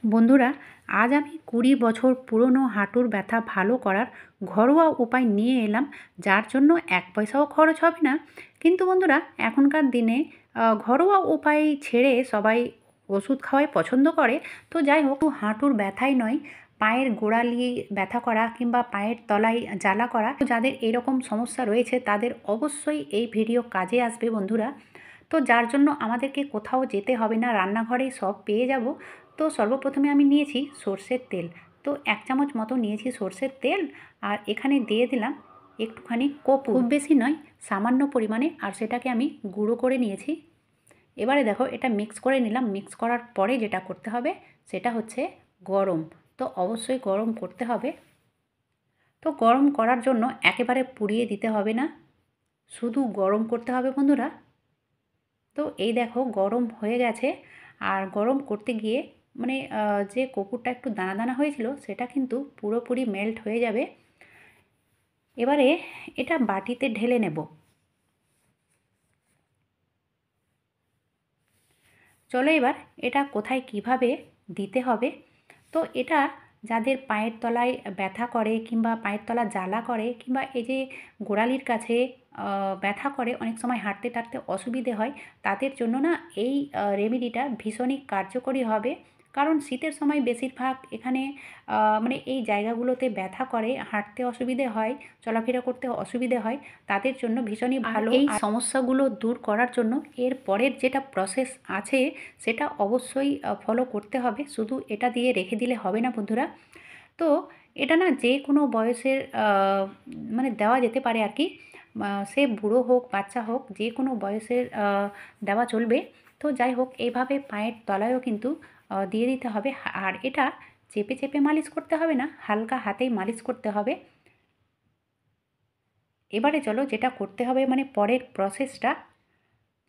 বন্ধুরা, আজ আমি ২০ বছর পুরনো হাঁটুর ব্যথা ভালো করার ঘরোয়া উপায় নিয়ে এলাম, যার জন্য ১ পয়সাও খরচ হবে না। কিন্তু বন্ধুরা, এখনকার দিনে ঘরোয়া উপায় ছেড়ে সবাই ওষুধ খাওয়াই পছন্দ করে। তো যাই হোক, হাঁটুর ব্যথাই নয়, পায়ের গোড়ালি ব্যথা করা কিংবা পায়ের তলায় জ্বালা করা, তো যাদের এরকম সমস্যা রয়েছে তাদের অবশ্যই এই ভিডিও কাজে আসবে বন্ধুরা। তো যার জন্য আমাদেরকে কোথাও যেতে হবে না, রান্নাঘরেই সব পেয়ে যাব। তো সর্বপ্রথমে আমি নিয়েছি সর্ষের তেল। তো ১ চামচ মতো নিয়েছি সর্ষের তেল, আর এখানে দিয়ে দিলাম একটুখানি কর্পূর, খুব বেশি নয়, সামান্য পরিমাণে, আর সেটাকে আমি গুঁড়ো করে নিয়েছি। এবারে দেখো, এটা মিক্স করে নিলাম। মিক্স করার পরে যেটা করতে হবে সেটা হচ্ছে গরম। তো অবশ্যই গরম করতে হবে। তো গরম করার জন্য একেবারে পুড়িয়ে দিতে হবে না, শুধু গরম করতে হবে বন্ধুরা। তো এই দেখো, গরম হয়ে গেছে। আর গরম করতে গিয়ে মানে যে কর্পূরটা একটু দানা দানা হয়েছিল সেটা কিন্তু পুরোপুরি মেল্ট হয়ে যাবে। এবারে এটা বাটিতে ঢেলে নেব। চলো এবার এটা কোথায় কিভাবে দিতে হবে। তো এটা যাদের পায়ের তলায় ব্যথা করে কিংবা পায়ের তলা জ্বালা করে কিংবা এই যে গোড়ালির কাছে ব্যথা করে, অনেক সময় হাঁটতে টাটতে অসুবিধে হয়, তাদের জন্য না এই রেমেডিটা ভীষণই কার্যকরী হবে। কারণ শীতের সময় বেশিরভাগ এখানে মানে এই জায়গাগুলোতে ব্যথা করে, হাঁটতে অসুবিধে হয়, চলাফেরা করতে অসুবিধে হয়, তাদের জন্য ভীষণই ভালো। এই সমস্যাগুলো দূর করার জন্য এর পরের যেটা প্রসেস আছে সেটা অবশ্যই ফলো করতে হবে। শুধু এটা দিয়ে রেখে দিলে হবে না বন্ধুরা। তো এটা না যে কোনো বয়সের মানে দেওয়া যেতে পারে আর কি। সে বুড়ো হোক বাচ্চা হোক, যে কোনো বয়সের দেওয়া চলবে। তো যাই হোক, এইভাবে পায়ের তলায়ও কিন্তু দিয়ে দিতে হবে। আর এটা চেপে চেপে মালিশ করতে হবে না, হালকা হাতেই মালিশ করতে হবে। এবারে চলো যেটা করতে হবে মানে পরের প্রসেসটা।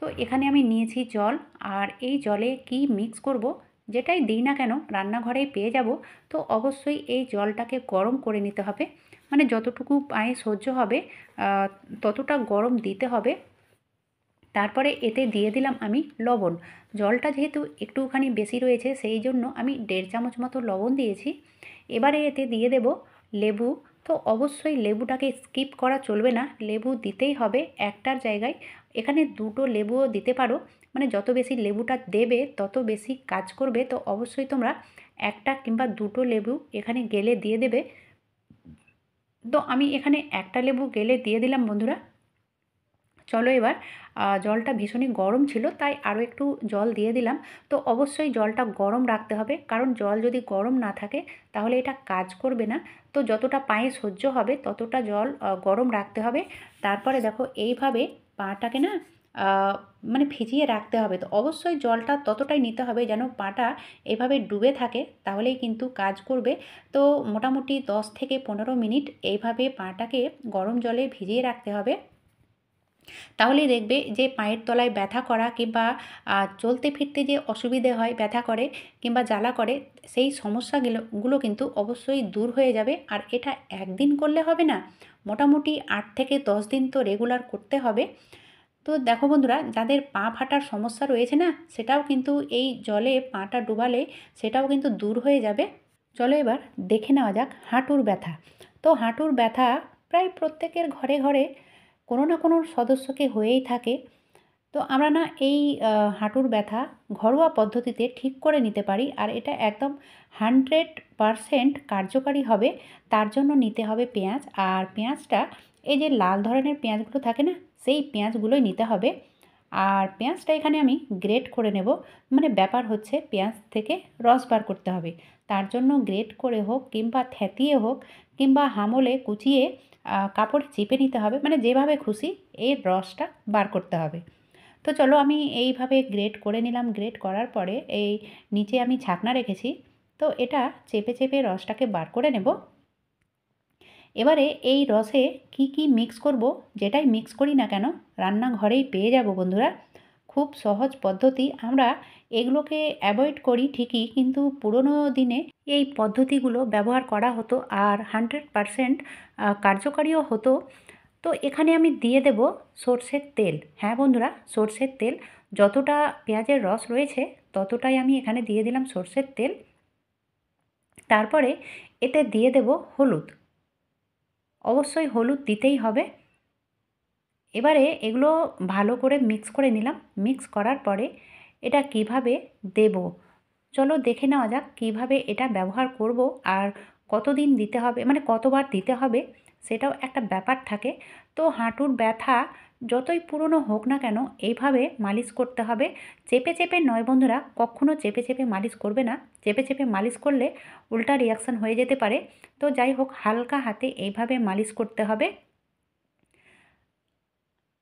তো এখানে আমি নিয়েছি জল, আর এই জলে কি মিক্স করব, যেটাই দিই না কেন রান্নাঘরেই পেয়ে যাব। তো অবশ্যই এই জলটাকে গরম করে নিতে হবে, মানে যতটুকু পায়ে সহ্য হবে ততটা গরম দিতে হবে। তারপরে এতে দিয়ে দিলাম আমি লবণ। জলটা যেহেতু একটুখানি বেশি রয়েছে সেই জন্য আমি ১.৫ চামচ মতো লবণ দিয়েছি। এবারে এতে দিয়ে দেব লেবু। তো অবশ্যই লেবুটাকে স্কিপ করা চলবে না, লেবু দিতেই হবে একটার জায়গায়। এখানে ২টো লেবুও দিতে পারো, মানে যত বেশি লেবুটা দেবে তত বেশি কাজ করবে। তো অবশ্যই তোমরা ১টা কিংবা ২টো লেবু এখানে গেলে দিয়ে দেবে। তো আমি এখানে ১টা লেবু গেলে দিয়ে দিলাম বন্ধুরা। চলো এবার জলটা ভীষণই গরম ছিল তাই আরও একটু জল দিয়ে দিলাম। তো অবশ্যই জলটা গরম রাখতে হবে, কারণ জল যদি গরম না থাকে তাহলে এটা কাজ করবে না। তো যতটা পায়ে সহ্য হবে ততটা জল গরম রাখতে হবে। তারপরে দেখো এইভাবে পাটাকে না মানে ভিজিয়ে রাখতে হবে। তো অবশ্যই জলটা ততটাই নিতে হবে যেন পাটা এভাবে ডুবে থাকে, তাহলেই কিন্তু কাজ করবে। তো মোটামুটি ১০ থেকে ১৫ মিনিট এইভাবে পাটাকে গরম জলে ভিজিয়ে রাখতে হবে। তাহলেই দেখবে যে পায়ের তলায় ব্যথা করা কিংবা চলতে ফিরতে যে অসুবিধে হয়, ব্যথা করে কিংবা জ্বালা করে, সেই সমস্যাগুলো কিন্তু অবশ্যই দূর হয়ে যাবে। আর এটা একদিন করলে হবে না, মোটামুটি ৮ থেকে ১০ দিন তো রেগুলার করতে হবে। তো দেখো বন্ধুরা, যাদের পা ফাটার সমস্যা রয়েছে না, সেটাও কিন্তু এই জলে পাটা ডুবালে সেটাও কিন্তু দূর হয়ে যাবে। চলো এবার দেখে নেওয়া যাক হাঁটুর ব্যথা। তো হাঁটুর ব্যথা প্রায় প্রত্যেকের ঘরে ঘরে কোনো না কোনো সদস্যকে হয়েই থাকে। তো আমরা না এই হাঁটুর ব্যথা ঘরোয়া পদ্ধতিতে ঠিক করে নিতে পারি, আর এটা একদম 100% কার্যকারী হবে। তার জন্য নিতে হবে পেঁয়াজ, আর পেঁয়াজটা এই যে লাল ধরনের পেঁয়াজগুলো থাকে না, সেই পেঁয়াজগুলোই নিতে হবে। আর পেঁয়াজটা এখানে আমি গ্রেট করে নেব, মানে ব্যাপার হচ্ছে পেঁয়াজ থেকে রস বার করতে হবে। তার জন্য গ্রেট করে হোক কিংবা থেঁতিয়ে হোক কিংবা হামলে কুচিয়ে কাপড়ে চেপে নিতে হবে, মানে যেভাবে খুশি এর রসটা বার করতে হবে। তো চলো আমি এইভাবে গ্রেট করে নিলাম। গ্রেট করার পরে এই নিচে আমি ছাকনা রেখেছি, তো এটা চেপে চেপে রসটাকে বার করে নেব। এবারে এই রসে কি কি মিক্স করব, যেটাই মিক্স করি না কেন রান্নাঘরেই পেয়ে যাব বন্ধুরা। খুব সহজ পদ্ধতি। আমরা এগুলোকে অ্যাভয়েড করি ঠিকই, কিন্তু পুরনো দিনে এই পদ্ধতিগুলো ব্যবহার করা হতো আর 100% কার্যকারীও হতো। তো এখানে আমি দিয়ে দেব সর্ষের তেল। হ্যাঁ বন্ধুরা, সর্ষের তেল। যতটা পেঁয়াজের রস রয়েছে ততটাই আমি এখানে দিয়ে দিলাম সর্ষের তেল। তারপরে এতে দিয়ে দেব হলুদ, অবশ্যই হলুদ দিতেই হবে। এবারে এগুলো ভালো করে মিক্স করে নিলাম। মিক্স করার পরে এটা কিভাবে দেব, চলো দেখে নেওয়া যাক কিভাবে এটা ব্যবহার করব আর কতদিন দিতে হবে, মানে কতবার দিতে হবে সেটাও একটা ব্যাপার থাকে। তো হাঁটুর ব্যথা যতই পুরনো হোক না কেন এইভাবে মালিশ করতে হবে। চেপে চেপে নয় বন্ধুরা, কখনো চেপে চেপে মালিশ করবে না। চেপে চেপে মালিশ করলে উল্টা রিয়াকশান হয়ে যেতে পারে। তো যাই হোক, হালকা হাতে এইভাবে মালিশ করতে হবে।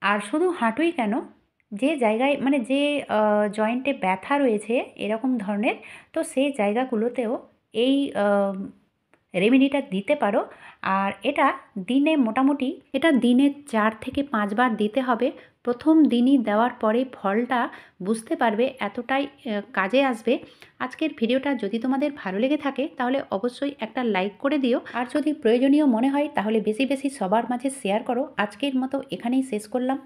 আর শুধু হাঁটুই কেন, যে জায়গায় মানে যে জয়েন্টে ব্যথা রয়েছে এরকম ধরনের, তো সেই জায়গাগুলোতেও এই রেমেডিটা দিতে পারো। আর এটা দিনে 4 থেকে 5 বার দিতে হবে। প্রথম দিনই দেওয়ার পরে ফলটা বুঝতে পারবে, এতটাই কাজে আসবে। আজকের ভিডিওটা যদি তোমাদের ভালো লেগে থাকে তাহলে অবশ্যই একটা লাইক করে দিও, আর যদি প্রয়োজনীয় মনে হয় তাহলে বেশি বেশি সবার মাঝে শেয়ার করো। আজকের মতো এখানেই শেষ করলাম।